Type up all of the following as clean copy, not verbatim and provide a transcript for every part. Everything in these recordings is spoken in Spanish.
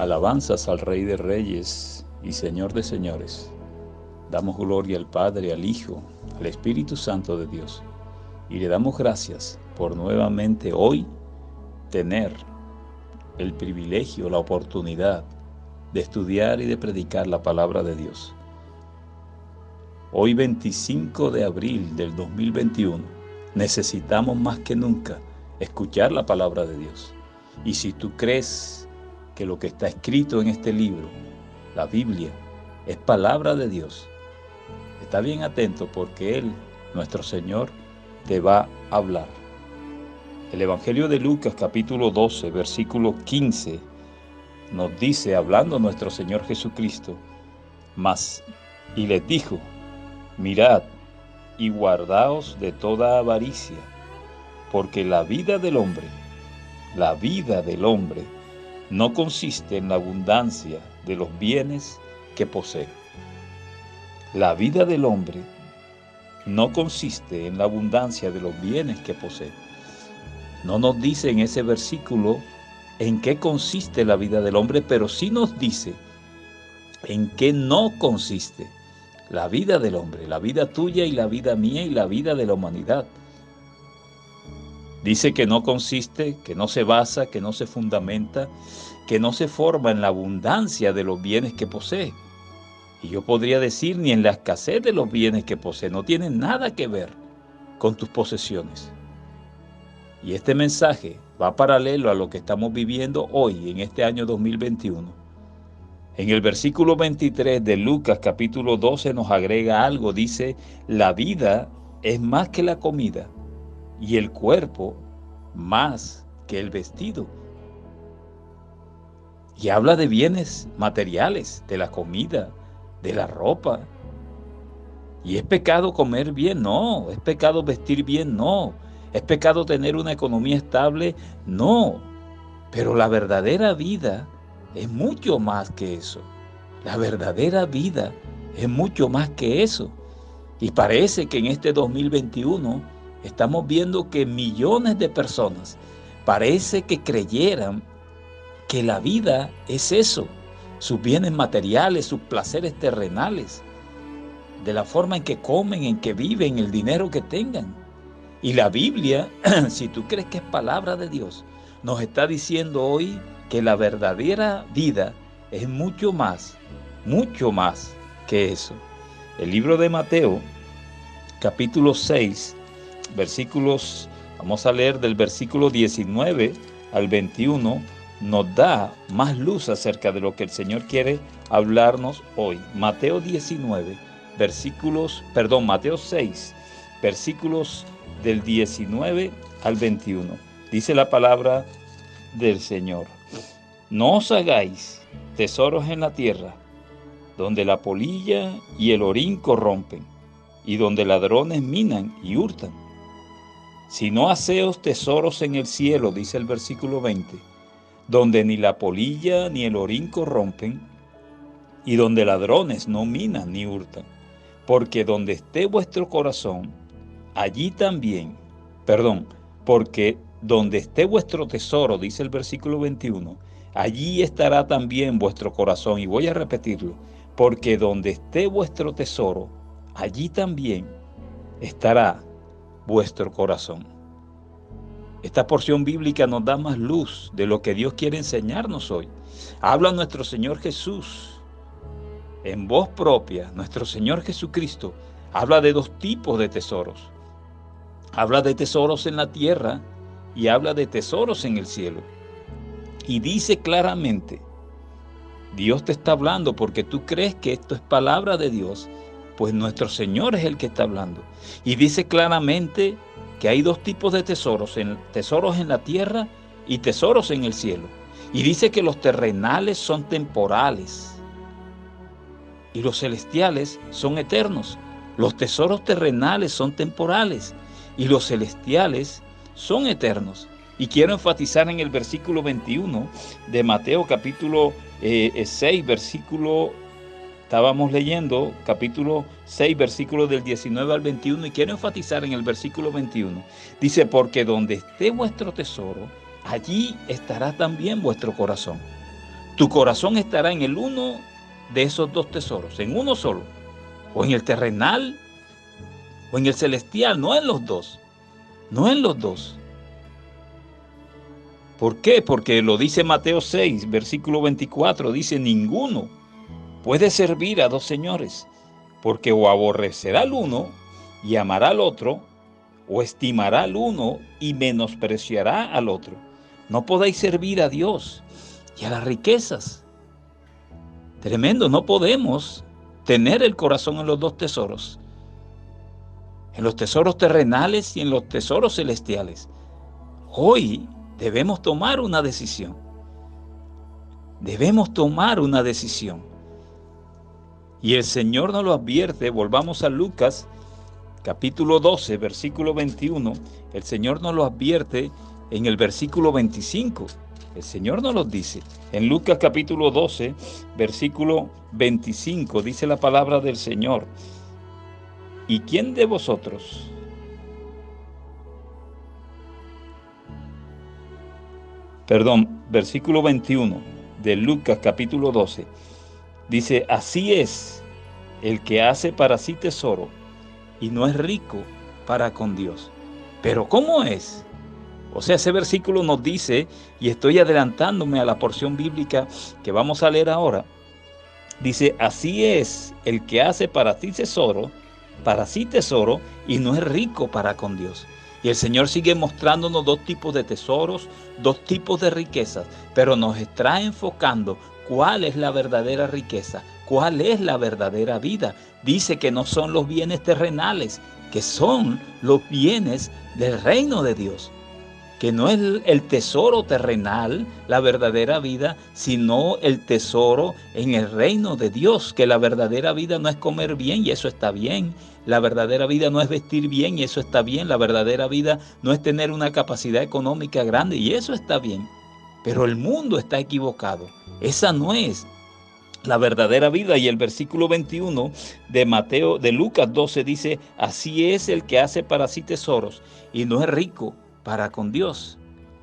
Alabanzas al Rey de Reyes y Señor de Señores. Damos gloria al Padre, al Hijo, al Espíritu Santo de Dios. Y le damos gracias por nuevamente hoy tener el privilegio, la oportunidad de estudiar y de predicar la palabra de Dios. Hoy 25 de abril del 2021 necesitamos más que nunca escuchar la palabra de Dios. Y si tú crees que lo que está escrito en este libro, la Biblia, es palabra de Dios, está bien atento porque Él, nuestro Señor, te va a hablar. El Evangelio de Lucas, capítulo 12, versículo 15, nos dice, hablando nuestro Señor Jesucristo, y les dijo: mirad y guardaos de toda avaricia, porque la vida del hombre no consiste en la abundancia de los bienes que posee. La vida del hombre no consiste en la abundancia de los bienes que posee. No nos dice en ese versículo en qué consiste la vida del hombre, pero sí nos dice en qué no consiste la vida del hombre, la vida tuya y la vida mía y la vida de la humanidad. Dice que no consiste, que no se basa, que no se fundamenta, que no se forma en la abundancia de los bienes que posee. Y yo podría decir ni en la escasez de los bienes que posee. No tiene nada que ver con tus posesiones. Y este mensaje va paralelo a lo que estamos viviendo hoy, en este año 2021. En el versículo 23 de Lucas capítulo 12 nos agrega algo. Dice: la vida es más que la comida y el cuerpo más que el vestido. Y habla de bienes materiales, de la comida, de la ropa. ¿Y es pecado comer bien? No. ¿Es pecado vestir bien? No. ¿Es pecado tener una economía estable? No. Pero la verdadera vida es mucho más que eso. La verdadera vida es mucho más que eso. Y parece que en este 2021 estamos viendo que millones de personas parece que creyeran que la vida es eso, sus bienes materiales, sus placeres terrenales, de la forma en que comen, en que viven, el dinero que tengan. Y la Biblia, si tú crees que es palabra de Dios, nos está diciendo hoy que la verdadera vida es mucho más que eso. El libro de Mateo, capítulo 6, versículos, vamos a leer del versículo 19 al 21, nos da más luz acerca de lo que el Señor quiere hablarnos hoy. Mateo 6, versículos del 19 al 21. Dice la palabra del Señor: no os hagáis tesoros en la tierra, donde la polilla y el orín corrompen, y donde ladrones minan y hurtan. Sino haceos tesoros en el cielo, dice el versículo 20, donde ni la polilla ni el orín corrompen, y donde ladrones no minan ni hurtan. Porque donde esté vuestro corazón, porque donde esté vuestro tesoro, dice el versículo 21, allí estará también vuestro corazón. Y voy a repetirlo: porque donde esté vuestro tesoro, allí también estará vuestro corazón. Esta porción bíblica nos da más luz de lo que Dios quiere enseñarnos hoy. Habla nuestro Señor Jesús en voz propia. Nuestro Señor Jesucristo habla de dos tipos de tesoros. Habla de tesoros en la tierra y habla de tesoros en el cielo. Y dice claramente, Dios te está hablando porque tú crees que esto es palabra de Dios, pues nuestro Señor es el que está hablando. Y dice claramente que hay dos tipos de tesoros en la tierra y tesoros en el cielo. Y dice que los terrenales son temporales y los celestiales son eternos. Los tesoros terrenales son temporales y los celestiales son eternos. Y quiero enfatizar en el versículo 21 de Mateo capítulo 6, estábamos leyendo capítulo 6, versículos del 19 al 21, y quiero enfatizar en el versículo 21. Dice: porque donde esté vuestro tesoro, allí estará también vuestro corazón. Tu corazón estará en el uno de esos dos tesoros, en uno solo, o en el terrenal o en el celestial, no en los dos, no en los dos. ¿Por qué? Porque lo dice Mateo 6, versículo 24, dice, ninguno puede servir a dos señores, porque o aborrecerá al uno y amará al otro, o estimará al uno y menospreciará al otro. No podéis servir a Dios y a las riquezas. Tremendo, no podemos tener el corazón en los dos tesoros, en los tesoros terrenales y en los tesoros celestiales. Hoy debemos tomar una decisión. Debemos tomar una decisión. Y el Señor nos lo advierte. Volvamos a Lucas, capítulo 12, versículo 21. El Señor nos lo advierte en el versículo 25. El Señor nos lo dice. En Lucas capítulo 12, versículo 25, dice la palabra del Señor. ¿Y quién de vosotros? Versículo 21 de Lucas capítulo 12. Dice, así es el que hace para sí tesoro y no es rico para con Dios. Pero ¿cómo es? O sea, ese versículo nos dice, y estoy adelantándome a la porción bíblica que vamos a leer ahora, dice, así es el que hace para sí tesoro y no es rico para con Dios. Y el Señor sigue mostrándonos dos tipos de tesoros, dos tipos de riquezas, pero nos está enfocando cuál es la verdadera riqueza, cuál es la verdadera vida. Dice que no son los bienes terrenales, que son los bienes del reino de Dios. Que no es el tesoro terrenal, la verdadera vida, sino el tesoro en el reino de Dios, que la verdadera vida no es comer bien y eso está bien, la verdadera vida no es vestir bien y eso está bien, la verdadera vida no es tener una capacidad económica grande y eso está bien, pero el mundo está equivocado, esa no es la verdadera vida. Y el versículo 21 de Lucas 12 dice, así es el que hace para sí tesoros y no es rico para con Dios.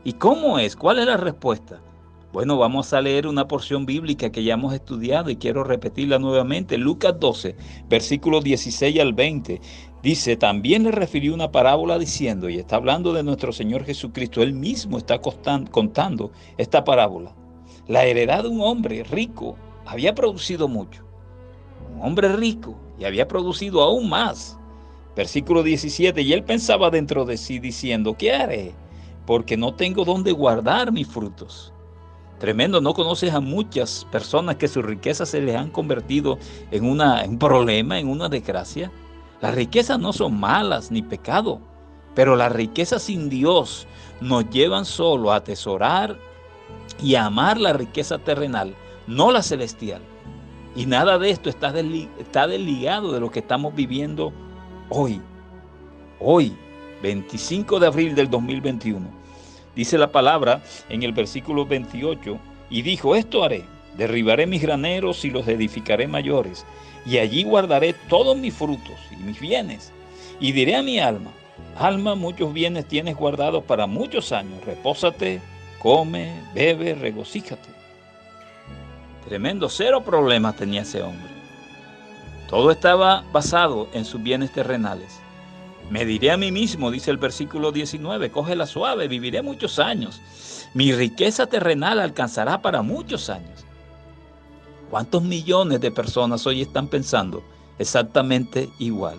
¿Y cómo es? ¿Cuál es la respuesta? Bueno, vamos a leer una porción bíblica que ya hemos estudiado y quiero repetirla nuevamente. Lucas 12, versículos 16 al 20. Dice, también le refirió una parábola diciendo, y está hablando de nuestro Señor Jesucristo, Él mismo está contando esta parábola. La heredad de un hombre rico había producido mucho. Un hombre rico y había producido aún más. Versículo 17, y él pensaba dentro de sí diciendo, ¿qué haré? Porque no tengo dónde guardar mis frutos. Tremendo, ¿no conoces a muchas personas que sus riquezas se les han convertido en un problema, en una desgracia? Las riquezas no son malas ni pecado, pero las riquezas sin Dios nos llevan solo a atesorar y a amar la riqueza terrenal, no la celestial. Y nada de esto está desligado de lo que estamos viviendo hoy, 25 de abril del 2021. Dice la palabra en el versículo 28, y dijo, esto haré, derribaré mis graneros y los edificaré mayores, y allí guardaré todos mis frutos y mis bienes. Y diré a mi alma, alma, muchos bienes tienes guardados para muchos años, repósate, come, bebe, regocíjate. Tremendo, cero problemas tenía ese hombre. Todo estaba basado en sus bienes terrenales. Me diré a mí mismo, dice el versículo 19, cógela suave, viviré muchos años. Mi riqueza terrenal alcanzará para muchos años. ¿Cuántos millones de personas hoy están pensando exactamente igual?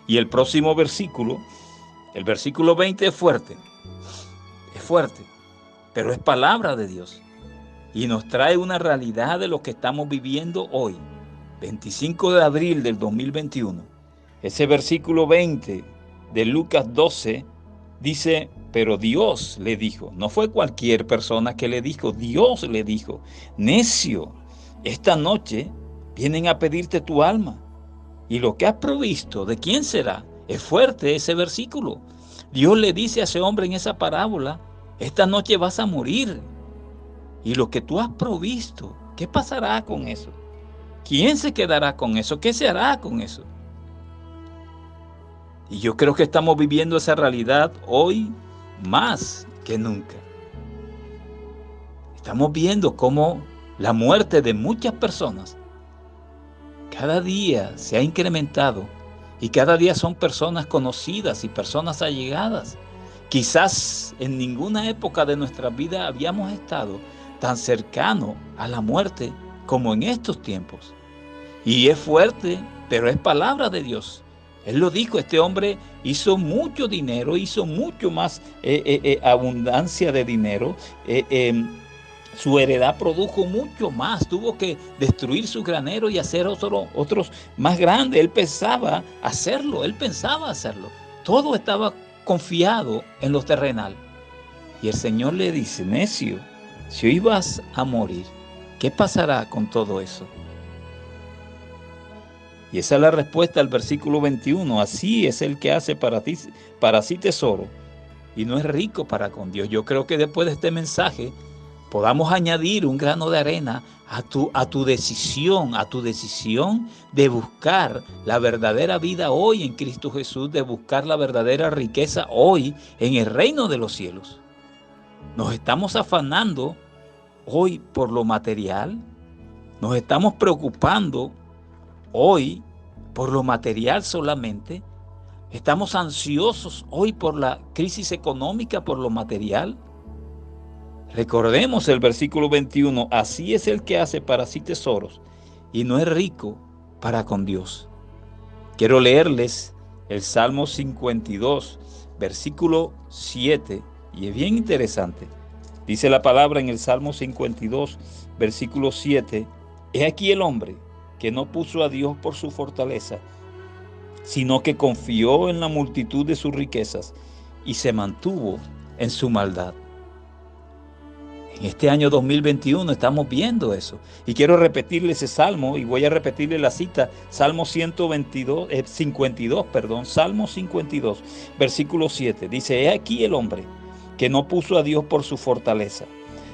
Y el próximo versículo, el versículo 20 es fuerte, pero es palabra de Dios. Y nos trae una realidad de lo que estamos viviendo hoy, 25 de abril del 2021. Ese versículo 20 de Lucas 12 dice, pero Dios le dijo, no fue cualquier persona que le dijo, Dios le dijo, necio, esta noche vienen a pedirte tu alma. Y lo que has provisto, ¿de quién será? Es fuerte ese versículo. Dios le dice a ese hombre en esa parábola, esta noche vas a morir. Y lo que tú has provisto, ¿qué pasará con eso? ¿Quién se quedará con eso? ¿Qué se hará con eso? Y yo creo que estamos viviendo esa realidad hoy más que nunca. Estamos viendo cómo la muerte de muchas personas cada día se ha incrementado y cada día son personas conocidas y personas allegadas. Quizás en ninguna época de nuestra vida habíamos estado tan cercano a la muerte como en estos tiempos. Y es fuerte, pero es palabra de Dios. Él lo dijo, este hombre hizo mucho dinero, hizo mucho más abundancia de dinero. Su heredad produjo mucho más, tuvo que destruir su granero y hacer otros más grandes. Él pensaba hacerlo. Todo estaba confiado en lo terrenal. Y el Señor le dice, necio, si hoy vas a morir, ¿qué pasará con todo eso? Y esa es la respuesta al versículo 21. Así es el que hace para sí tesoro y no es rico para con Dios. Yo creo que después de este mensaje podamos añadir un grano de arena a tu decisión de buscar la verdadera vida hoy en Cristo Jesús, de buscar la verdadera riqueza hoy en el reino de los cielos. Nos estamos afanando hoy por lo material, nos estamos preocupando hoy por lo material solamente, estamos ansiosos hoy por la crisis económica, por lo material. Recordemos el versículo 21, así es el que hace para sí tesoros y no es rico para con Dios. Quiero leerles el Salmo 52, versículo 7, y es bien interesante. Dice la palabra en el Salmo 52, versículo 7, he aquí el hombre que no puso a Dios por su fortaleza, sino que confió en la multitud de sus riquezas y se mantuvo en su maldad. En este año 2021 estamos viendo eso. Y quiero repetirle ese salmo y voy a repetirle la cita. Salmo 52, Salmo 52, versículo 7. Dice, he aquí el hombre que no puso a Dios por su fortaleza,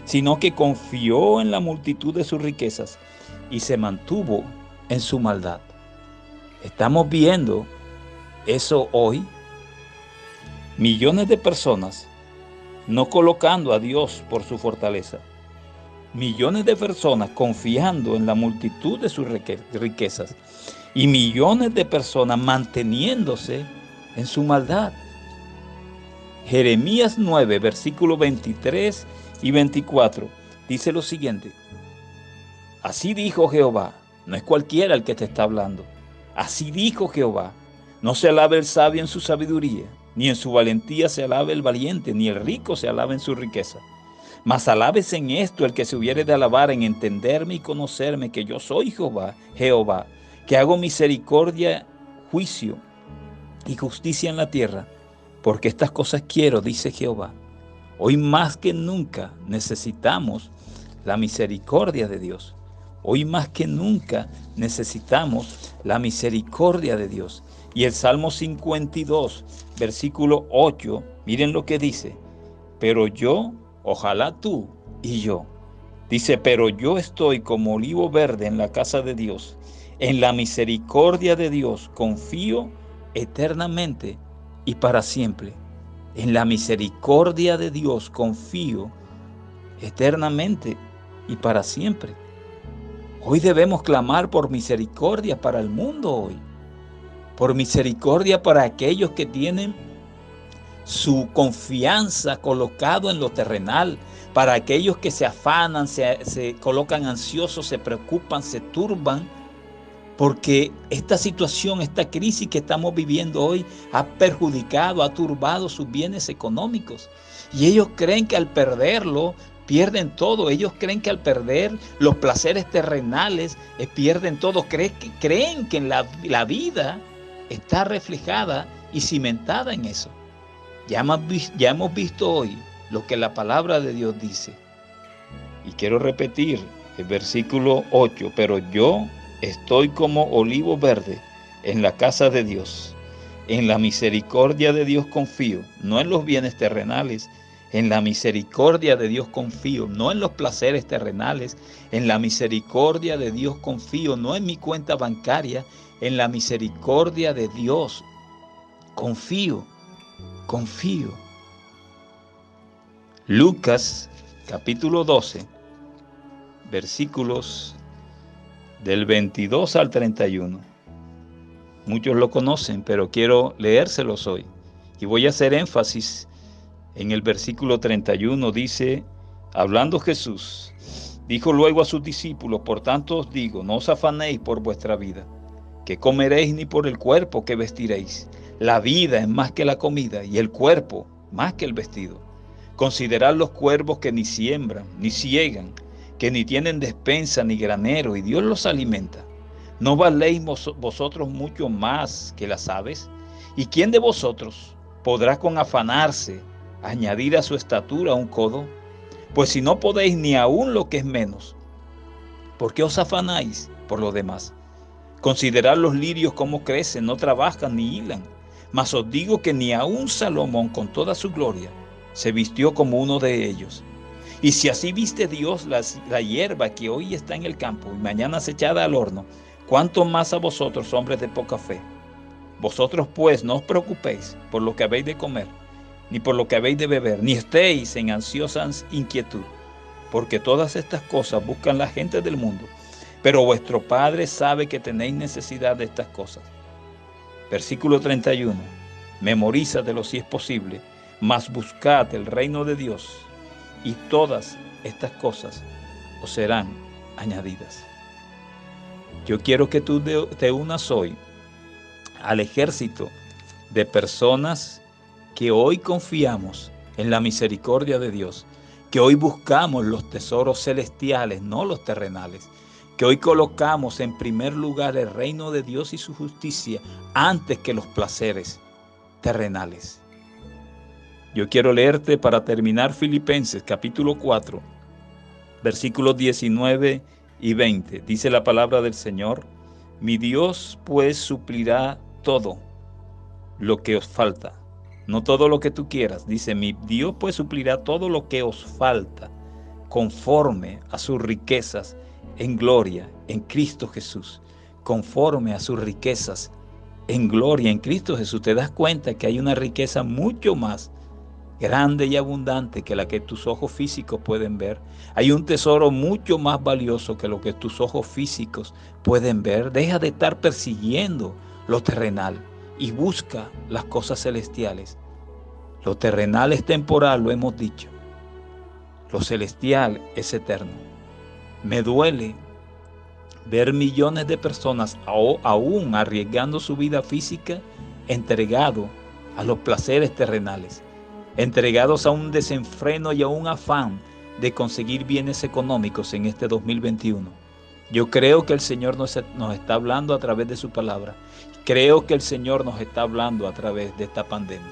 sino que confió en la multitud de sus riquezas y se mantuvo en su maldad. Estamos viendo eso hoy. Millones de personas no colocando a Dios por su fortaleza. Millones de personas confiando en la multitud de sus riquezas. Y millones de personas manteniéndose en su maldad. Jeremías 9, versículos 23 y 24, dice lo siguiente. Así dijo Jehová, no es cualquiera el que te está hablando. Así dijo Jehová, no se alabe el sabio en su sabiduría, ni en su valentía se alabe el valiente, ni el rico se alabe en su riqueza. Mas alabes en esto el que se hubiere de alabar en entenderme y conocerme, que yo soy Jehová, que hago misericordia, juicio y justicia en la tierra, porque estas cosas quiero, dice Jehová. Hoy más que nunca necesitamos la misericordia de Dios. Hoy más que nunca necesitamos la misericordia de Dios. Y el Salmo 52, versículo 8, miren lo que dice. Pero yo, ojalá tú y yo. Dice, pero yo estoy como olivo verde en la casa de Dios. En la misericordia de Dios confío eternamente y para siempre. En la misericordia de Dios confío eternamente y para siempre. Hoy debemos clamar por misericordia para el mundo hoy. Por misericordia para aquellos que tienen su confianza colocado en lo terrenal, para aquellos que se afanan, se colocan ansiosos, se preocupan, se turban, porque esta situación, esta crisis que estamos viviendo hoy ha perjudicado, ha turbado sus bienes económicos. Y ellos creen que al perderlo, pierden todo. Ellos creen que al perder los placeres terrenales, pierden todo. Creen que la vida está reflejada y cimentada en eso. Ya hemos visto hoy lo que la palabra de Dios dice. Y quiero repetir el versículo 8, pero yo estoy como olivo verde en la casa de Dios. En la misericordia de Dios confío, no en los bienes terrenales. En la misericordia de Dios confío, no en los placeres terrenales. En la misericordia de Dios confío, no en mi cuenta bancaria. En la misericordia de Dios confío. Lucas capítulo 12, versículos del 22 al 31. Muchos lo conocen, pero quiero leérselos hoy. Y voy a hacer énfasis en el versículo 31. Dice, hablando Jesús, dijo luego a sus discípulos, por tanto os digo, no os afanéis por vuestra vida, que comeréis, ni por el cuerpo que vestiréis. La vida es más que la comida, y el cuerpo más que el vestido. Considerad los cuervos que ni siembran, ni ciegan, que ni tienen despensa ni granero, y Dios los alimenta. ¿No valéis vosotros mucho más que las aves? ¿Y quién de vosotros podrá con afanarse añadir a su estatura un codo? Pues si no podéis ni aún lo que es menos, ¿por qué os afanáis por lo demás? Considerad los lirios cómo crecen, no trabajan ni hilan. Mas os digo que ni aun Salomón con toda su gloria se vistió como uno de ellos. Y si así viste Dios la hierba que hoy está en el campo y mañana es echada al horno, ¿cuánto más a vosotros, hombres de poca fe? Vosotros pues no os preocupéis por lo que habéis de comer, ni por lo que habéis de beber, ni estéis en ansiosa inquietud, porque todas estas cosas buscan la gente del mundo, pero vuestro Padre sabe que tenéis necesidad de estas cosas. Versículo 31. Memorízatelo si es posible, mas buscad el reino de Dios, y todas estas cosas os serán añadidas. Yo quiero que tú te unas hoy al ejército de personas que hoy confiamos en la misericordia de Dios, que hoy buscamos los tesoros celestiales, no los terrenales, que hoy colocamos en primer lugar el reino de Dios y su justicia antes que los placeres terrenales. Yo quiero leerte para terminar Filipenses capítulo 4, versículos 19 y 20. Dice la palabra del Señor, mi Dios pues suplirá todo lo que os falta. No todo lo que tú quieras. Dice, mi Dios pues suplirá todo lo que os falta conforme a sus riquezas en gloria en Cristo Jesús. Conforme a sus riquezas en gloria en Cristo Jesús. Te das cuenta que hay una riqueza mucho más grande y abundante que la que tus ojos físicos pueden ver. Hay un tesoro mucho más valioso que lo que tus ojos físicos pueden ver. Deja de estar persiguiendo lo terrenal y busca las cosas celestiales. Lo terrenal es temporal, lo hemos dicho. Lo celestial es eterno. Me duele ver millones de personas aún arriesgando su vida física, entregado a los placeres terrenales, entregados a un desenfreno y a un afán de conseguir bienes económicos en este 2021. Yo creo que el Señor nos está hablando a través de su palabra. Creo que el Señor nos está hablando a través de esta pandemia.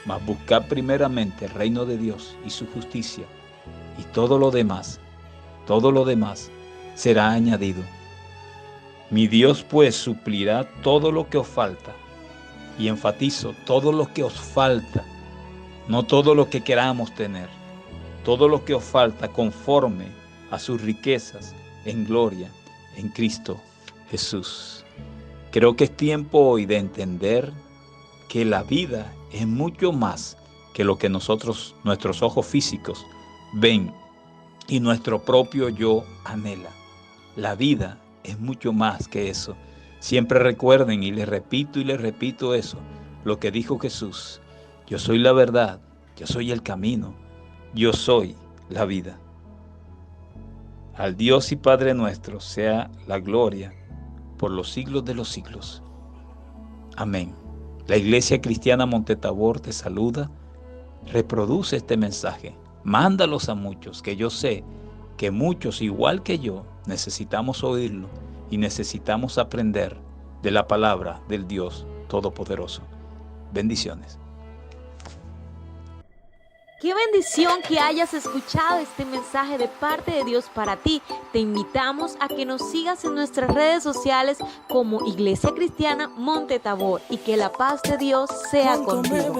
Mas buscar primeramente el reino de Dios y su justicia, y todo lo demás será añadido. Mi Dios pues suplirá todo lo que os falta. Y enfatizo, todo lo que os falta. No todo lo que queramos tener, todo lo que os falta conforme a sus riquezas en gloria en Cristo Jesús. Creo que es tiempo hoy de entender que la vida es mucho más que lo que nuestros ojos físicos ven y nuestro propio yo anhela. La vida es mucho más que eso. Siempre recuerden, y les repito eso, lo que dijo Jesús. Yo soy la verdad, yo soy el camino, yo soy la vida. Al Dios y Padre nuestro sea la gloria por los siglos de los siglos. Amén. La Iglesia Cristiana Monte Tabor te saluda. Reproduce este mensaje, mándalos a muchos, que yo sé que muchos, igual que yo, necesitamos oírlo y necesitamos aprender de la palabra del Dios Todopoderoso. Bendiciones. Qué bendición que hayas escuchado este mensaje de parte de Dios para ti. Te invitamos a que nos sigas en nuestras redes sociales como Iglesia Cristiana Monte Tabor y que la paz de Dios sea contigo.